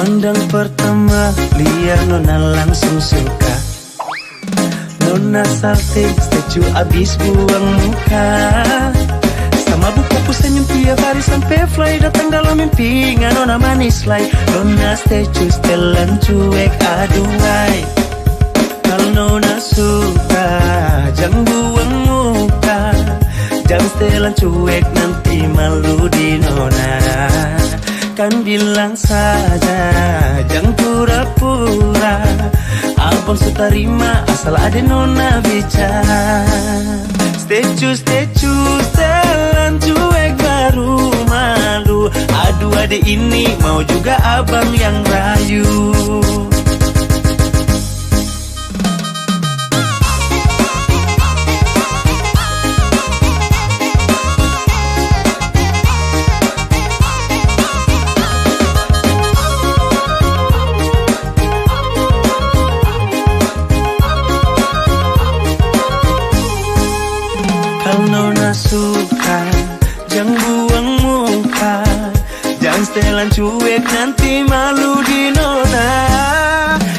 Pandang pertama liar nona langsung suka. Nona salting statue abis buang muka. Sama buku senyum tiap hari sampai fly. Datang dalam mimpi nona manis like. Nona statue setelan cuek aduhai. Kalau nona suka jangan buang muka. Jangan setelan cuek nanti malu di nona. Kan bilang saja jangan pura-pura. Abang suka terima asal ada nona bicara. Statue setelan cuek baru malu. Aduh adek ini mau juga abang yang rayu. Kalau nona suka jangan buang muka. Jangan setelan cuek nanti malu di nona.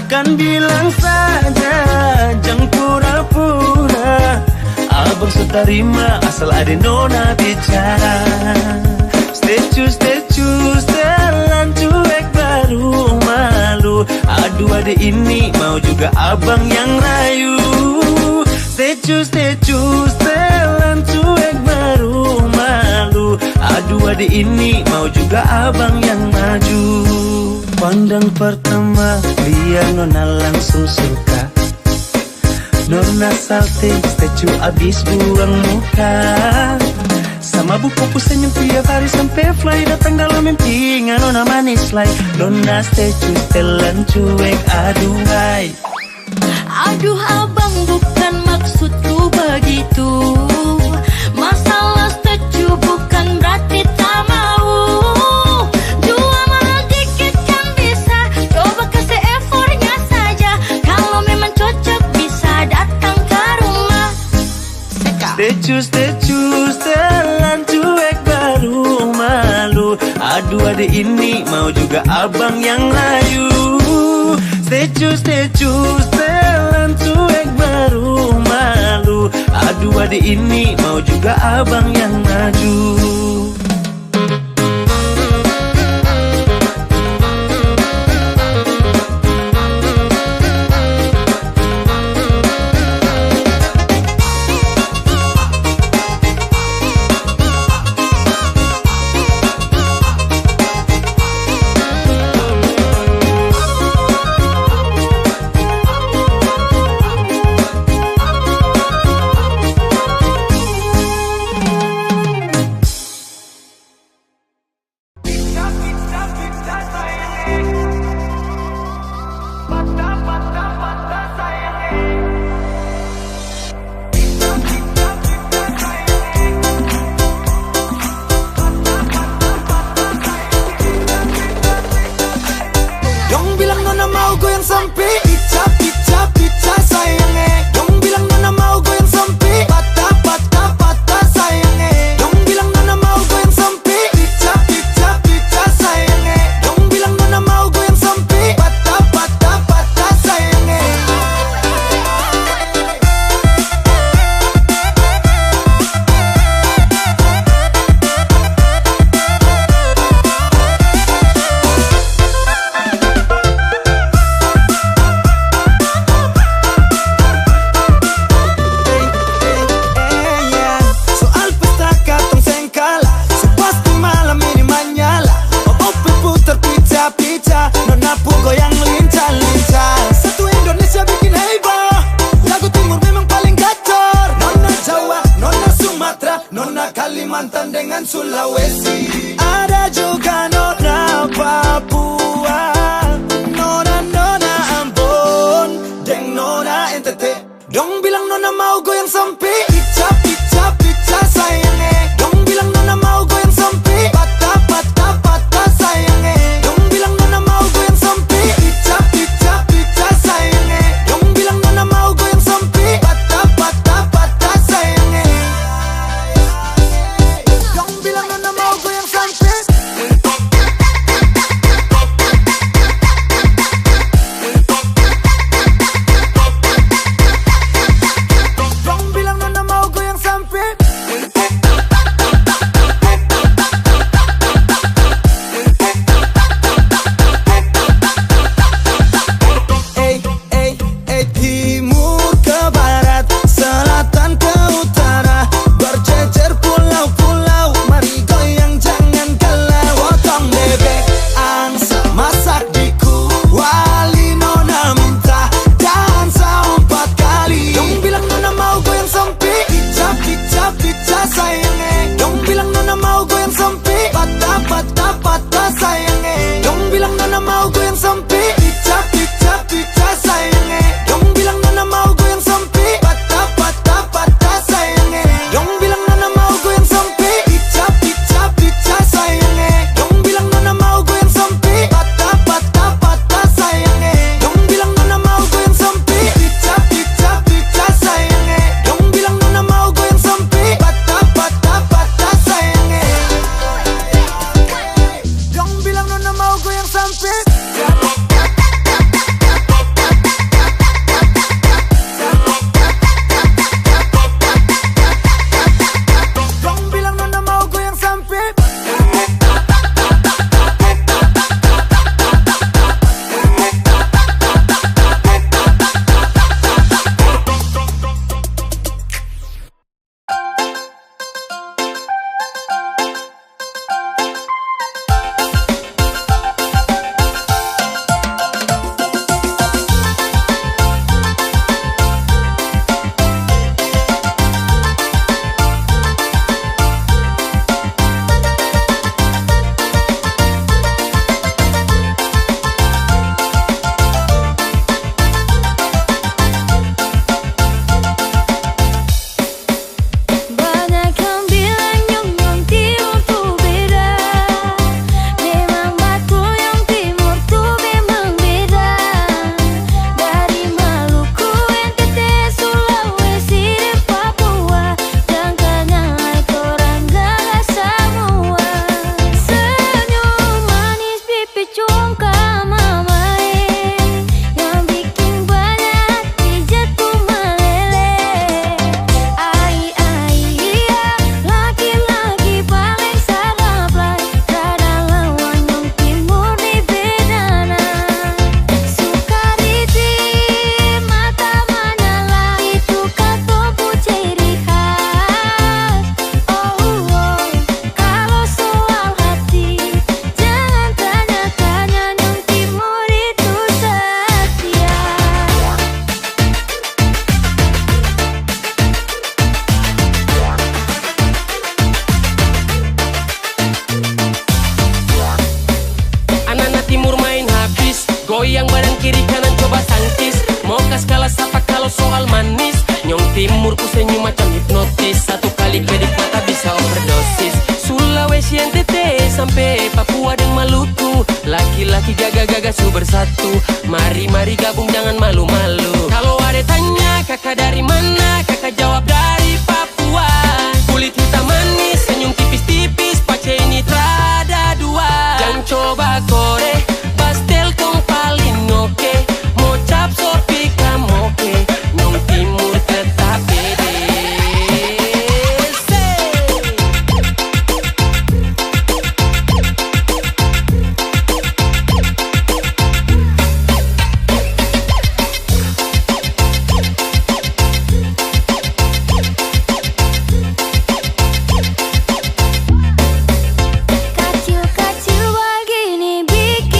Kan bilang saja jangan pura-pura. Abang suka terima asal ada nona bicara. Statue setelan cuek baru malu. Aduh adek ini mau juga abang yang rayu. Statue setelan cuek baru malu. Aduh adek ini mau juga abang yang maju. Pandang pertama liar nona langsung suka. Nona salting statue abis buang muka. Sama buku senyum tiap hari sampai fly. Datang dalam mimpi nona manis like. Nona statue setelan cuek aduhai. Aduh abang bukan maksudku begitu. Masalah statue bukan berarti tak mau. Jual mahal dikit kan bisa. Coba kasih effortnya saja. Kalau memang cocok bisa datang ke rumah. Statue setelan cuek baru malu. Aduh adek ini mau juga abang yang rayu. Statue setelan cuek baru malu. Aduh adek ini mau juga abang yang maju. goyang sampai dong bilang nona mau goyang sampai goyang badan kiri kanan coba tangkis. Mau kas kalah sapa kalau soal manis. Nyong timurku senyum macam hipnotis. Satu kali kedik mata bisa overdosis. Sulawesi NTT sampai Papua dan Maluku. Laki-laki jaga-gaga su bersatu. Mari-mari gabung jangan malu-malu. Kalau ada tanya kakak dari mana, kakak jawab dari Papua. Kulit hitam manis, senyum tipis-tipis, pace ini trada dua. Jangan coba korek pastel kong paling oke. Mau cap sopi kamoke. Nyong timur tetap pede. Kacil-kacil begini bikin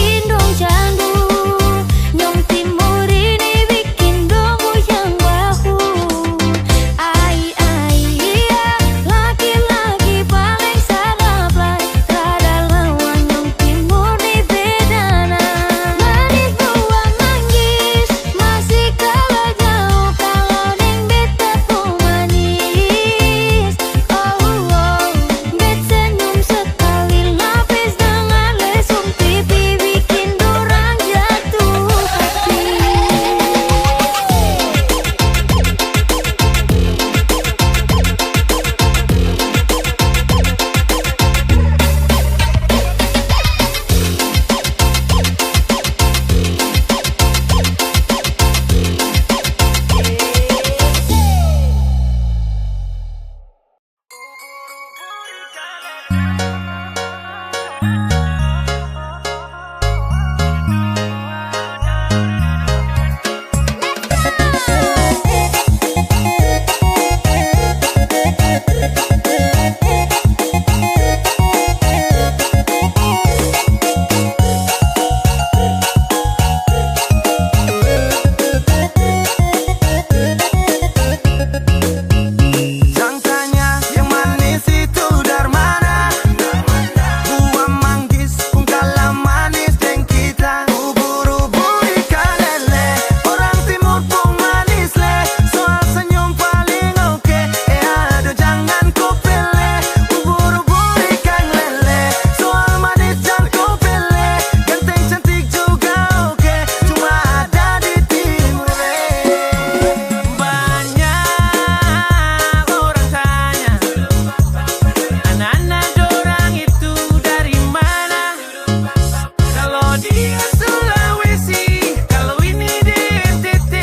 dia Sulawesi, kalau ini di NTT,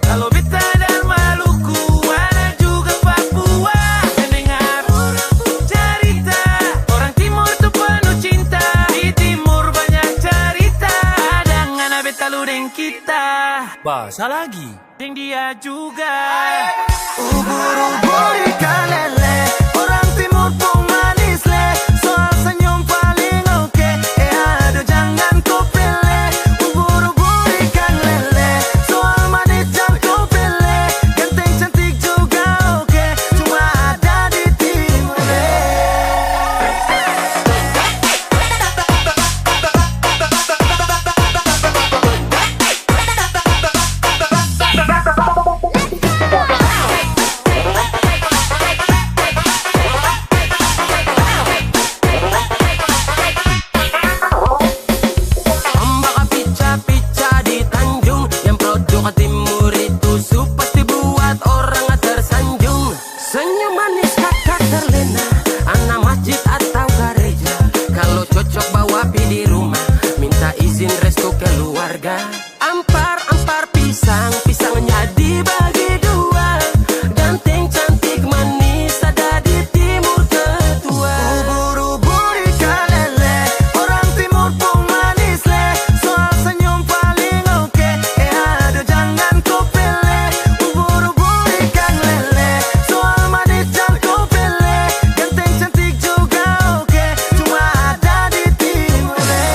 kalau beta dan Maluku, ada juga Papua. Mendengar cerita orang timur tuh penuh cinta, di timur banyak cerita, ada ngana beta ludeng kita. Bahasa lagi, deng dia juga. Ubur-ubur ikan lele, orang timur pun manis le, soal senyum paling oke. Aduh jangan kau pele, ubur-ubur ikan lele, soal manis jangan kau pele, ganteng cantik juga oke, cuma ada di timur le. Ombak pica-pica di Tanjung, yang produk timur itu pasti buat orang tersanjung. Senyum manis kakak terlena, anak masjid atau gereja. Kalau cocok bawa pi di rumah, minta izin restu keluarga. Ampar-ampar pisang, pisangnya dibagi dua. Ganteng cantik manis ada di timur ketua. Ubur-ubur ikan lele, orang timur pun manis le, soal senyum paling oke. Aduh jangan kau pele, ubur-ubur ikan lele, soal manis jangan kau pele, ganteng cantik juga oke, cuma ada di timur le.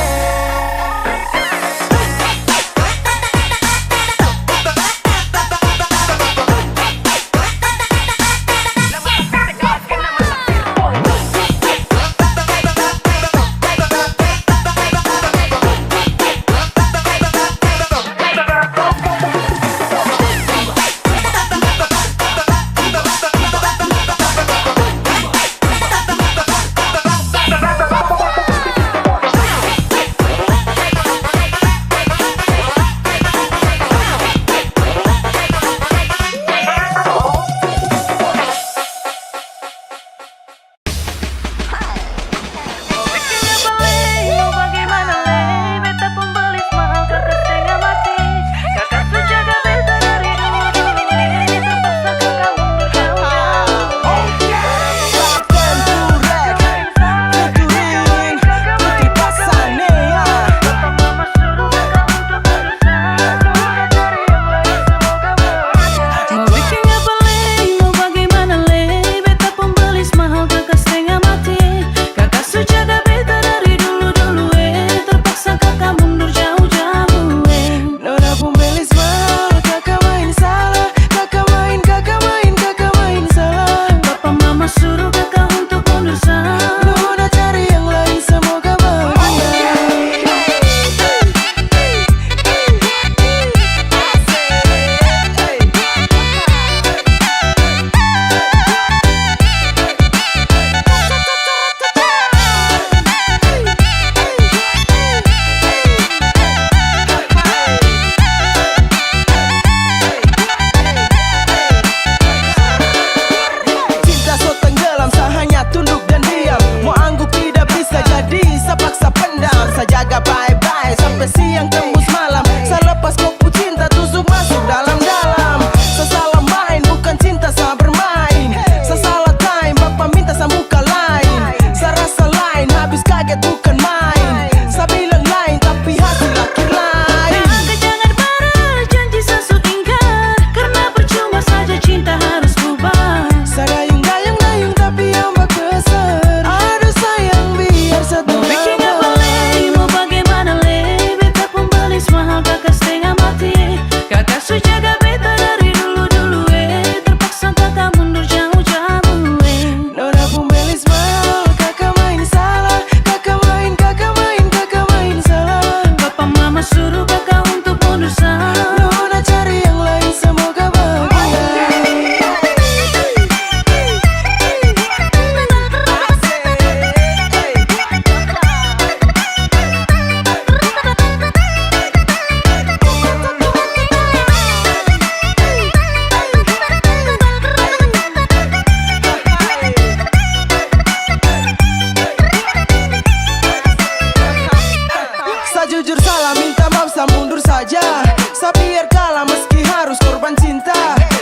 jujur salah, minta maaf, saya mundur saja. Saya biar kalah meski harus korban cinta.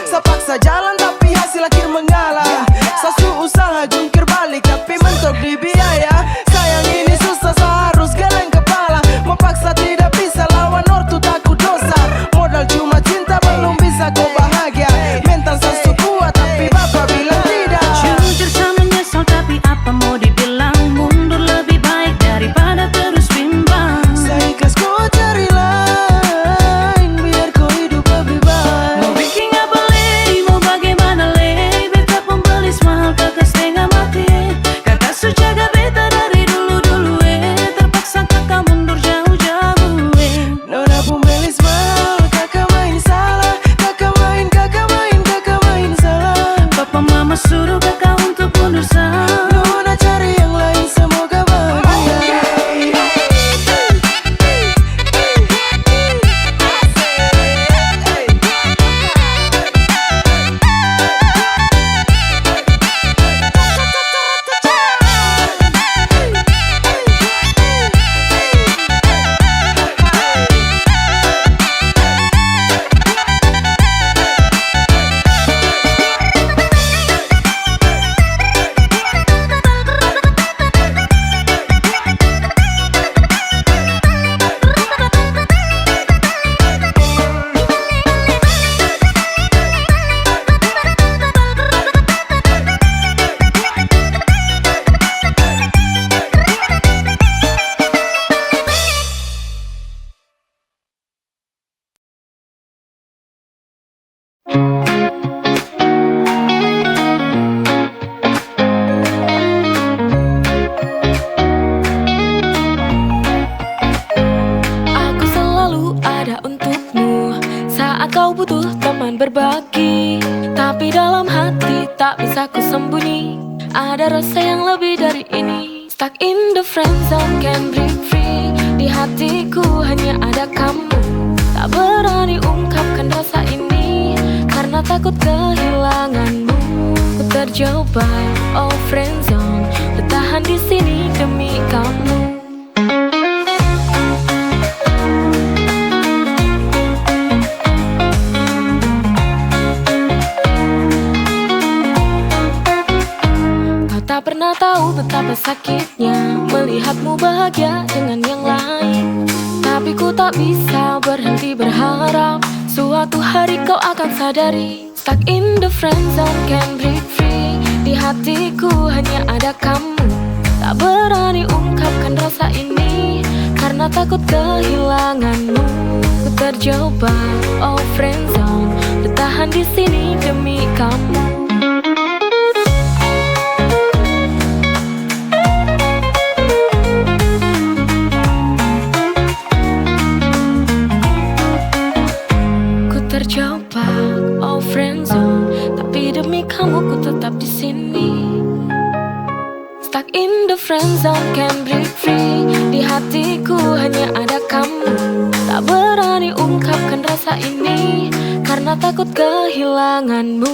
Saya paksa jalan tapi hasil akhir mengalah. Saya usaha jungkir balik tapi mentok di biaya. Sayang ini susah, saya harus geleng kepala. Memaksa tidak bisa lawan ortu takut dosa. Modal cuma cinta belum bisa kau bahagia. Mental saya kuat tapi bapak bilang tidak. Jujur saya menyesal tapi apa mau dibilang. Mundur lebih baik daripada terus bimbang. Saya ikhlas kau cari lain biar kau hidup lebih baik. Mau bikin apa lagi, mau bagaimana lagi. Beta pembelis mahal kakak setengah mati. Kakak su jaga beta dari dulu-dulu terpaksa kakak mundur jauh-jauh Nona pembelis mahal, kakak main salah. Kakak main salah. Papa mama suruh kakak untuk mundur salah. Nona cari yang lain semoga bahagia. Aku selalu ada untukmu saat kau butuh teman berbagi. Tapi dalam hati tak bisa ku sembunyi, ada rasa yang lebih dari ini. Stuck in the friend zone, can't break free. Di hatiku hanya ada kamu. Tak berani ungkapkan rasa ini karena takut kehilanganmu. Ku terjebak, oh friend zone, bertahan di sini demi kamu. Tak pernah tahu betapa sakitnya melihatmu bahagia dengan yang lain. Tapi ku tak bisa berhenti berharap suatu hari kau akan sadari. Stuck in the friend zone, can't break free. Di hatiku hanya ada kamu. Tak berani ungkapkan rasa ini karena takut kehilanganmu. Ku terjebak, oh friend zone, bertahan di sini demi kamu. Terjebak, oh friend zone, tapi demi kamu ku tetap di sini. Stuck in the friend zone, can't break free. Di hatiku hanya ada kamu. Tak berani ungkapkan rasa ini karena takut kehilanganmu.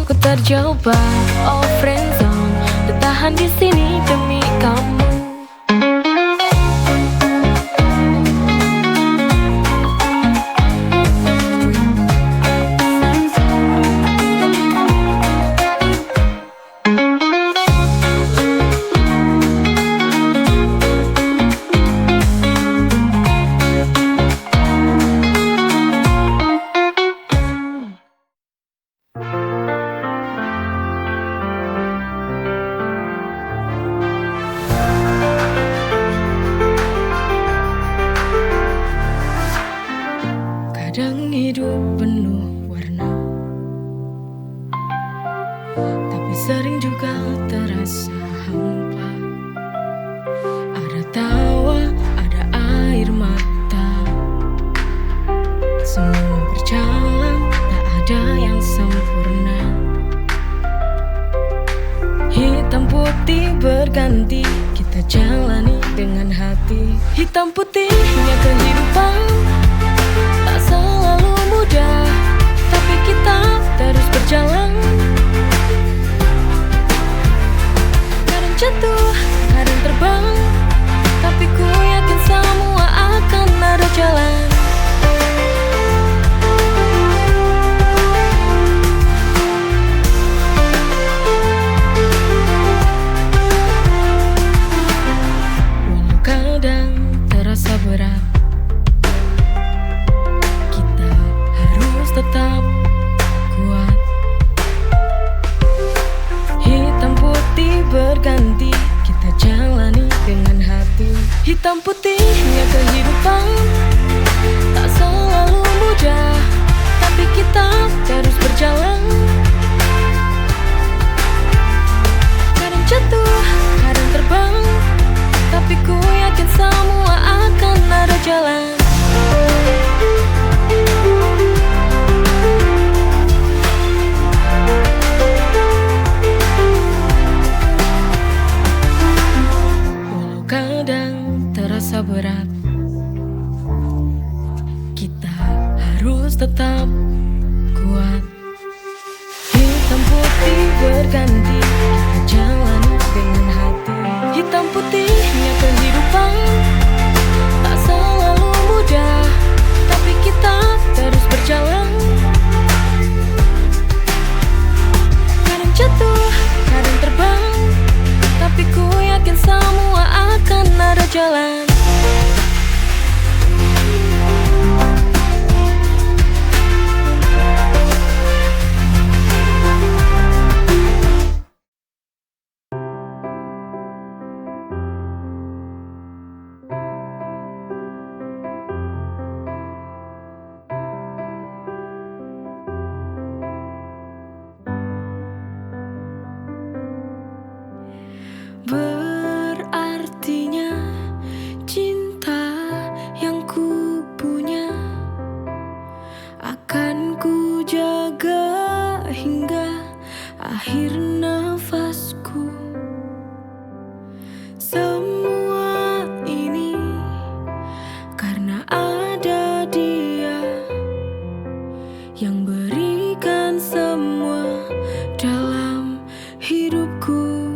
Ku terjebak, oh friend zone, bertahan di sini demi kamu. Kadang hidup penuh warna, tapi sering juga terasa hampa. Ada tawa, ada air mata. Semua berjalan, tak ada yang sempurna. Hitam putih berganti, kita jalani dengan hati. Hitam putihnya kehidupan tak selalu mudah, tapi kita terus berjalan. Kadang jatuh, kadang terbang, tapi ku yakin semua akan tetap kuat. Hitam putih berganti, kita jalani dengan hati. Hitam putihnya kehidupan tak selalu mudah, tapi kita terus berjalan. Kadang jatuh, kadang terbang, tapi ku yakin semua akan ada jalan. Berartinya cinta yang ku punya akan ku jaga hingga akhir nafasku. Semua ini karena ada dia yang berikan semua dalam hidupku.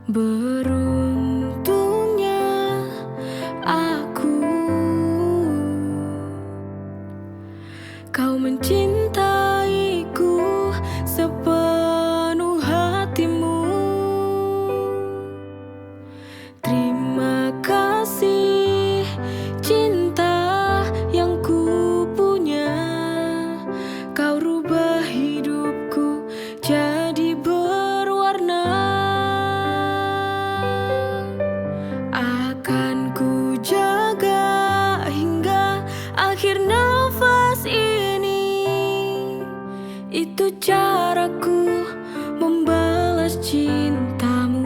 Beruntungnya aku, kau mencintaiku sepenuh hatimu. Terima kasih cinta yang ku punya, kau rubah hidupku jadi berwarna. Akan ku jaga hingga akhir nafas ini. Itu caraku membalas cintamu.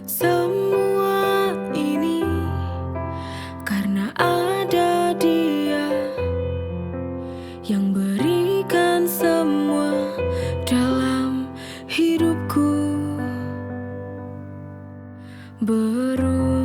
Semua ini karena ada dia yang berikan semua dalam hidupku. Beruntung